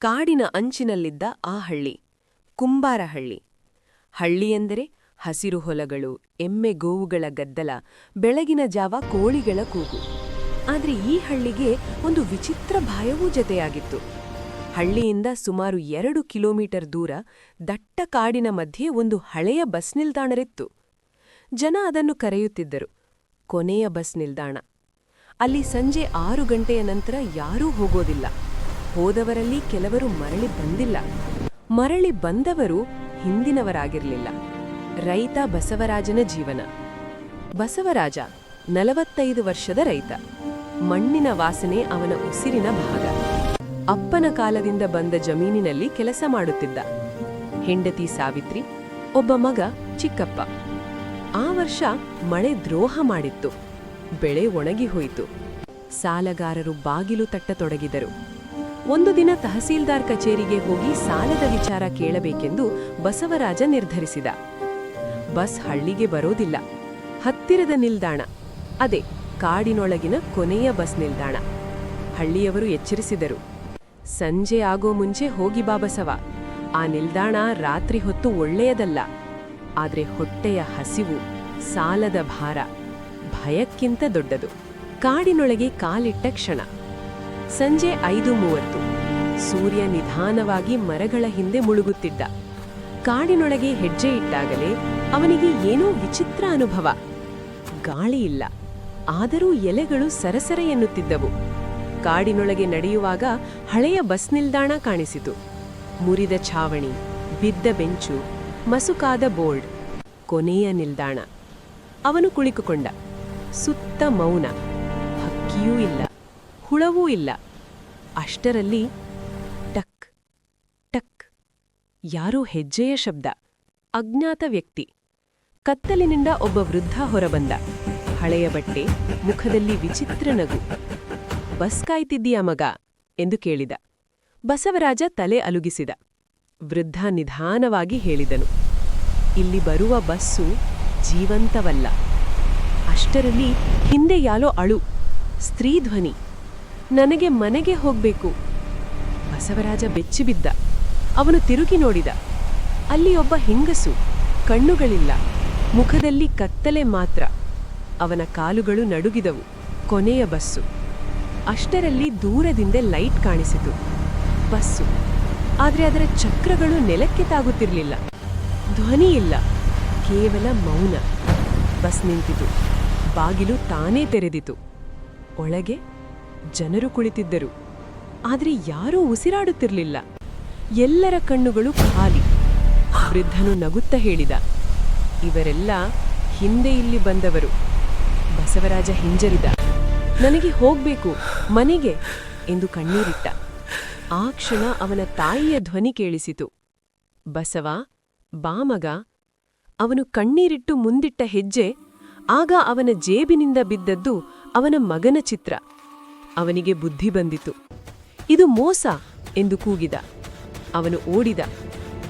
ಕಾಡಿನ ಅಂಚಿನಲ್ಲಿದ್ದ ಆ ಹಳ್ಳಿ ಕುಂಬಾರಹಳ್ಳಿ. ಹಳ್ಳಿಯೆಂದರೆ ಹಸಿರು ಹೊಲಗಳು, ಎಮ್ಮೆ ಗೋವುಗಳ ಗದ್ದಲ, ಬೆಳಗಿನ ಜಾವ ಕೋಳಿಗಳ ಕೂಗು. ಆದರೆ ಈ ಹಳ್ಳಿಗೆ ಒಂದು ವಿಚಿತ್ರ ಭಯವೂ ಜತೆಯಾಗಿತ್ತು. ಹಳ್ಳಿಯಿಂದ ಸುಮಾರು 2 ಕಿಲೋಮೀಟರ್ ದೂರ ದಟ್ಟ ಕಾಡಿನ ಮಧ್ಯೆ ಒಂದು ಹಳೆಯ ಬಸ್ ನಿಲ್ದಾಣವಿತ್ತು. ಜನ ಅದನ್ನು ಕರೆಯುತ್ತಿದ್ದರು ಕೊನೆಯ ಬಸ್ ನಿಲ್ದಾಣ. ಅಲ್ಲಿ ಸಂಜೆ 6 ಗಂಟೆಯ ನಂತರ ಯಾರೂ ಹೋಗೋದಿಲ್ಲ. ಹೋದವರಲ್ಲಿ ಕೆಲವರು ಮರಳಿ ಬಂದಿಲ್ಲ. ಮರಳಿ ಬಂದವರು ಹಿಂದಿನವರಾಗಿರಲಿಲ್ಲ. ರೈತ ಬಸವರಾಜನ ಜೀವನ. ಬಸವರಾಜ 45 ವರ್ಷದ ರೈತ. ಮಣ್ಣಿನ ವಾಸನೆ ಅವನ ಉಸಿರಿನ ಭಾಗ. ಅಪ್ಪನ ಕಾಲದಿಂದ ಬಂದ ಜಮೀನಿನಲ್ಲಿ ಕೆಲಸ ಮಾಡುತ್ತಿದ್ದ. ಹೆಂಡತಿ ಸಾವಿತ್ರಿ, ಒಬ್ಬ ಮಗ ಚಿಕ್ಕಪ್ಪ. ಆ ವರ್ಷ ಮಳೆ ದ್ರೋಹ ಮಾಡಿತ್ತು. ಬೆಳೆ ಒಣಗಿ ಹೋಯಿತು. ಸಾಲಗಾರರು ಬಾಗಿಲು ತಟ್ಟತೊಡಗಿದರು. ಒಂದು ದಿನ ತಹಸೀಲ್ದಾರ್ ಕಚೇರಿಗೆ ಹೋಗಿ ಸಾಲದ ವಿಚಾರ ಕೇಳಬೇಕೆಂದು ಬಸವರಾಜ ನಿರ್ಧರಿಸಿದ. ಬಸ್ ಹಳ್ಳಿಗೆ ಬರೋದಿಲ್ಲ. ಹತ್ತಿರದ ನಿಲ್ದಾಣ, ಅದೇ ಕಾಡಿನೊಳಗಿನ ಕೊನೆಯ ಬಸ್ ನಿಲ್ದಾಣ. ಹಳ್ಳಿಯವರು ಎಚ್ಚರಿಸಿದರು, ಸಂಜೆ ಆಗೋ ಮುಂಚೆ ಹೋಗಿ ಬಾ ಬಸವ. ಆ ನಿಲ್ದಾಣ ರಾತ್ರಿ ಹೊತ್ತು ಒಳ್ಳೆಯದಲ್ಲ. ಆದ್ರೆ ಹೊಟ್ಟೆಯ ಹಸಿವು, ಸಾಲದ ಭಾರ ಭಯಕ್ಕಿಂತ ದೊಡ್ಡದು. ಕಾಡಿನೊಳಗೆ ಕಾಲಿಟ್ಟ ಕ್ಷಣ ಸಂಜೆ 5:30. ಸೂರ್ಯ ನಿಧಾನವಾಗಿ ಮರಗಳ ಹಿಂದೆ ಮುಳುಗುತ್ತಿದ್ದ. ಕಾಡಿನೊಳಗೆ ಹೆಜ್ಜೆ ಇಟ್ಟಾಗಲೇ ಅವನಿಗೆ ಏನೋ ವಿಚಿತ್ರ ಅನುಭವ. ಗಾಳಿಯಿಲ್ಲ, ಆದರೂ ಎಲೆಗಳು ಸರಸರ ಎನ್ನುತ್ತಿದ್ದವು. ಕಾಡಿನೊಳಗೆ ನಡೆಯುವಾಗ ಹಳೆಯ ಬಸ್ ನಿಲ್ದಾಣ ಕಾಣಿಸಿತು. ಮುರಿದ ಛಾವಣಿ, ಬಿದ್ದ ಬೆಂಚು, ಮಸುಕಾದ ಬೋರ್ಡ್. ಕೊನೆಯ ನಿಲ್ದಾಣ. ಅವನು ಕುಳಿತುಕೊಂಡ. ಸುತ್ತ ಮೌನ. ಹಕ್ಕಿಯೂ ಇಲ್ಲ, ಹುಳವೂ ಇಲ್ಲ. ಅಷ್ಟರಲ್ಲಿ ಟಕ್ ಟಕ್, ಯಾರೋ ಹೆಜ್ಜೆಯ ಶಬ್ದ. ಅಜ್ಞಾತ ವ್ಯಕ್ತಿ. ಕತ್ತಲಿನಿಂದ ಒಬ್ಬ ವೃದ್ಧ ಹೊರಬಂದ. ಹಳೆಯ ಬಟ್ಟೆ, ಮುಖದಲ್ಲಿ ವಿಚಿತ್ರ ನಗು. ಬಸ್ ಕಾಯ್ತಿದ್ದೀಯಾ ಮಗ ಎಂದು ಕೇಳಿದ. ಬಸವರಾಜ ತಲೆ ಅಲುಗಿಸಿದ. ವೃದ್ಧ ನಿಧಾನವಾಗಿ ಹೇಳಿದನು, ಇಲ್ಲಿ ಬರುವ ಬಸ್ಸು ಜೀವಂತವಲ್ಲ. ಅಷ್ಟರಲ್ಲಿ ಹಿಂದೆ ಯಾಲೋ ಅಳು, ಸ್ತ್ರೀ ಧ್ವನಿ. ನನಗೆ ಮನೆಗೆ ಹೋಗ್ಬೇಕು. ಬಸವರಾಜ ಬೆಚ್ಚಿಬಿದ್ದ. ಅವನು ತಿರುಗಿ ನೋಡಿದ. ಅಲ್ಲಿ ಒಬ್ಬ ಹೆಂಗಸು. ಕಣ್ಣುಗಳಿಲ್ಲ, ಮುಖದಲ್ಲಿ ಕತ್ತಲೆ ಮಾತ್ರ. ಅವನ ಕಾಲುಗಳು ನಡುಗಿದವು. ಕೊನೆಯ ಬಸ್ಸು. ಅಷ್ಟರಲ್ಲಿ ದೂರದಿಂದ ಲೈಟ್ ಕಾಣಿಸಿತು. ಬಸ್ಸು. ಆದರೆ ಅದರ ಚಕ್ರಗಳು ನೆಲಕ್ಕೆ ತಾಗುತ್ತಿರಲಿಲ್ಲ. ಧ್ವನಿಯಿಲ್ಲ, ಕೇವಲ ಮೌನ. ಬಸ್ ನಿಂತಿತು. ಬಾಗಿಲು ತಾನೇ ತೆರೆದಿತು. ಒಳಗೆ ಜನರು ಕುಳಿತಿದ್ದರು. ಆದರೆ ಯಾರೂ ಉಸಿರಾಡುತ್ತಿರಲಿಲ್ಲ. ಎಲ್ಲರ ಕಣ್ಣುಗಳು ಖಾಲಿ. ವೃದ್ಧನು ನಗುತ್ತಾ ಹೇಳಿದ, ಇವರೆಲ್ಲ ಹಿಂದೆ ಇಲ್ಲಿ ಬಂದವರು. ಬಸವರಾಜ ಹಿಂಜರಿದ. ನನಗೆ ಹೋಗ್ಬೇಕು, ಮನೆಗೆ ಎಂದು ಕಣ್ಣೀರಿಟ್ಟ. ಆ ಕ್ಷಣ ಅವನ ತಾಯಿಯ ಧ್ವನಿ ಕೇಳಿಸಿತು, ಬಸವ, ಬಾ ಮಗ. ಅವನು ಕಣ್ಣೀರಿಟ್ಟು ಮುಂದಿಟ್ಟ ಹೆಜ್ಜೆ. ಆಗ ಅವನ ಜೇಬಿನಿಂದ ಬಿದ್ದದ್ದು ಅವನ ಮಗನ ಚಿತ್ರ. ಅವನಿಗೆ ಬುದ್ಧಿ ಬಂದಿತು. ಇದು ಮೋಸ ಎಂದು ಕೂಗಿದ. ಅವನು ಓಡಿದ.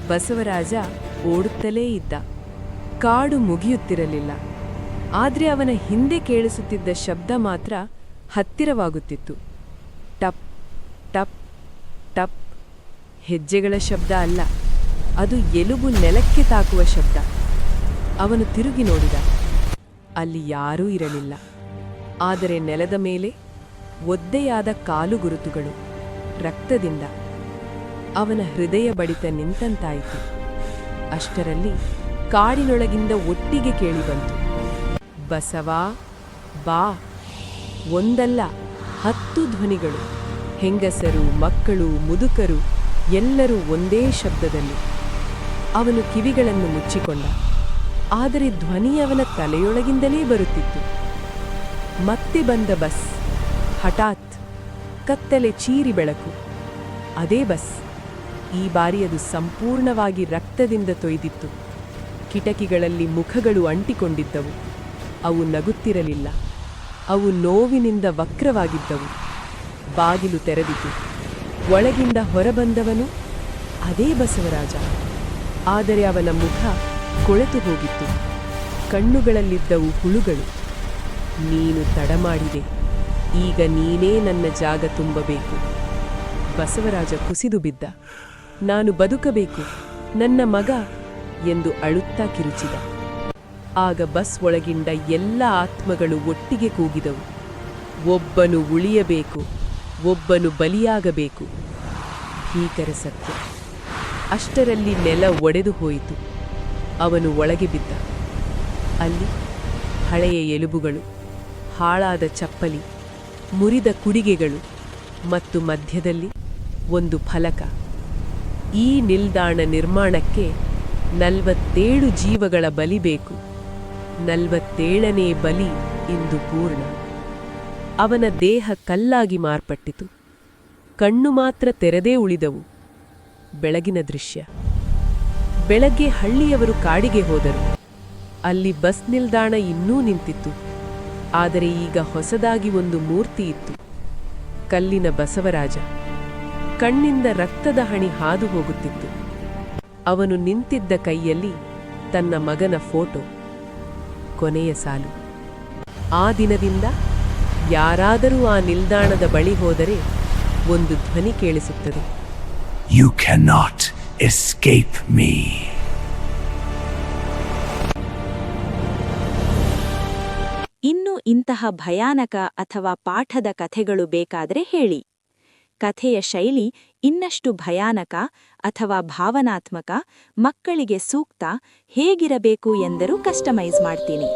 ಬಸವರಾಜ ಓಡುತ್ತಲೇ ಇದ್ದ. ಕಾಡು ಮುಗಿಯುತ್ತಿರಲಿಲ್ಲ. ಆದ್ರೆ ಅವನ ಹಿಂದೆ ಕೇಳಿಸುತ್ತಿದ್ದ ಶಬ್ದ ಮಾತ್ರ ಹತ್ತಿರವಾಗುತ್ತಿತ್ತು. ಟಪ್ ಟಪ್ ಟಪ್. ಹೆಜ್ಜೆಗಳ ಶಬ್ದ ಅಲ್ಲ, ಅದು ಎಲುಬು ನೆಲಕ್ಕೆ ತಾಕುವ ಶಬ್ದ. ಅವನು ತಿರುಗಿ ನೋಡಿದ. ಅಲ್ಲಿ ಯಾರೂ ಇರಲಿಲ್ಲ. ಆದರೆ ನೆಲದ ಮೇಲೆ ಒದ್ದೆಯಾದ ಕಾಲು ಗುರುತುಗಳು, ರಕ್ತದಿಂದ. ಅವನ ಹೃದಯ ಬಡಿತ ನಿಂತಂತಾಯಿತು. ಅಷ್ಟರಲ್ಲಿ ಕಾಡಿನೊಳಗಿಂದ ಒಟ್ಟಿಗೆ ಕೇಳಿಬಂತು, ಬಸವಾ, ಬಾ. ಒಂದಲ್ಲ 10 ಧ್ವನಿಗಳು. ಹೆಂಗಸರು, ಮಕ್ಕಳು, ಮುದುಕರು, ಎಲ್ಲರೂ ಒಂದೇ ಶಬ್ದದಲ್ಲಿ. ಅವನು ಕಿವಿಗಳನ್ನು ಮುಚ್ಚಿಕೊಂಡ. ಆದರೆ ಧ್ವನಿ ಅವನ ತಲೆಯೊಳಗಿಂದಲೇ ಬರುತ್ತಿತ್ತು. ಮತ್ತೆ ಬಂದ ಬಸ್. ಹಠಾತ್ ಕತ್ತಲೆ ಚೀರಿ ಬೆಳಕು. ಅದೇ ಬಸ್. ಈ ಬಾರಿ ಅದು ಸಂಪೂರ್ಣವಾಗಿ ರಕ್ತದಿಂದ ತೊಯ್ದಿತ್ತು. ಕಿಟಕಿಗಳಲ್ಲಿ ಮುಖಗಳು ಅಂಟಿಕೊಂಡಿದ್ದವು. ಅವು ನಗುತ್ತಿರಲಿಲ್ಲ. ಅವು ನೋವಿನಿಂದ ವಕ್ರವಾಗಿದ್ದವು. ಬಾಗಿಲು ತೆರೆದಿತು. ಒಳಗಿಂದ ಹೊರಬಂದವನು ಅದೇ ಬಸವರಾಜ. ಆದರೆ ಅವನ ಮುಖ ಕೊಳೆತು ಹೋಗಿತ್ತು. ಕಣ್ಣುಗಳಲ್ಲಿದ್ದವು ಹುಳುಗಳು. ನೀನು ತಡಮಾಡಿದೆ. ಈಗ ನೀನೇ ನನ್ನ ಜಾಗ ತುಂಬಬೇಕು. ಬಸವರಾಜ ಕುಸಿದು ಬಿದ್ದ. ನಾನು ಬದುಕಬೇಕು, ನನ್ನ ಮಗ ಎಂದು ಅಳುತ್ತಾ ಕಿರುಚಿದ. ಆಗ ಬಸ್ ಒಳಗಿಂದ ಎಲ್ಲ ಆತ್ಮಗಳು ಒಟ್ಟಿಗೆ ಕೂಗಿದವು. ಒಬ್ಬನು ಉಳಿಯಬೇಕು, ಒಬ್ಬನು ಬಲಿಯಾಗಬೇಕು. ಭೀಕರ ಸತ್ಯ. ಅಷ್ಟರಲ್ಲಿ ನೆಲ ಒಡೆದು ಹೋಯಿತು. ಅವನು ಒಳಗೆ ಬಿದ್ದ. ಅಲ್ಲಿ ಹಳೆಯ ಎಲುಬುಗಳು, ಹಾಳಾದ ಚಪ್ಪಲಿ, ಮುರಿದ ಕುಡಿಗೆಗಳು ಮತ್ತು ಮಧ್ಯದಲ್ಲಿ ಒಂದು ಫಲಕ. ಈ ನಿಲ್ದಾಣ ನಿರ್ಮಾಣಕ್ಕೆ 47 ಜೀವಗಳ ಬಲಿ ಬೇಕು. 47ನೇ ಬಲಿ ಇಂದು ಪೂರ್ಣ. ಅವನ ದೇಹ ಕಲ್ಲಾಗಿ ಮಾರ್ಪಟ್ಟಿತು. ಕಣ್ಣು ಮಾತ್ರ ತೆರೆದೇ ಉಳಿದವು. ಬೆಳಗಿನ ದೃಶ್ಯ. ಬೆಳಗ್ಗೆ ಹಳ್ಳಿಯವರು ಕಾಡಿಗೆ ಹೋದರು. ಅಲ್ಲಿ ಬಸ್ ನಿಲ್ದಾಣ ಇನ್ನೂ ನಿಂತಿತ್ತು. ಆದರೆ ಈಗ ಹೊಸದಾಗಿ ಒಂದು ಮೂರ್ತಿ ಇತ್ತು. ಕಲ್ಲಿನ ಬಸವರಾಜ. ಕಣ್ಣಿಂದ ರಕ್ತದ ಹನಿ ಹಾದು ಹೋಗುತ್ತಿತ್ತು. ಅವನು ನಿಂತಿದ್ದ ಕೈಯಲ್ಲಿ ತನ್ನ ಮಗನ ಫೋಟೋ. ಕೊನೆಯ ಸಾಲು. ಆ ದಿನದಿಂದ ಯಾರಾದರೂ ಆ ನಿಲ್ದಾಣದ ಬಳಿ ಹೋದರೆ ಒಂದು ಧ್ವನಿ ಕೇಳಿಸುತ್ತದೆ. You cannot escape me. ಇನ್ನು ಇಂತಹ ಭಯಾನಕ ಅಥವಾ ಪಾಠದ ಕಥೆಗಳು ಬೇಕಾದರೆ ಹೇಳಿ. ಕಥೆಯ ಶೈಲಿ ಇನ್ನಷ್ಟು ಭಯಾನಕ ಅಥವಾ ಭಾವನಾತ್ಮಕ, ಮಕ್ಕಳಿಗೆ ಸೂಕ್ತ ಹೇಗಿರಬೇಕು ಎಂದರೂ ಕಸ್ಟಮೈಸ್ ಮಾಡ್ತೀನಿ.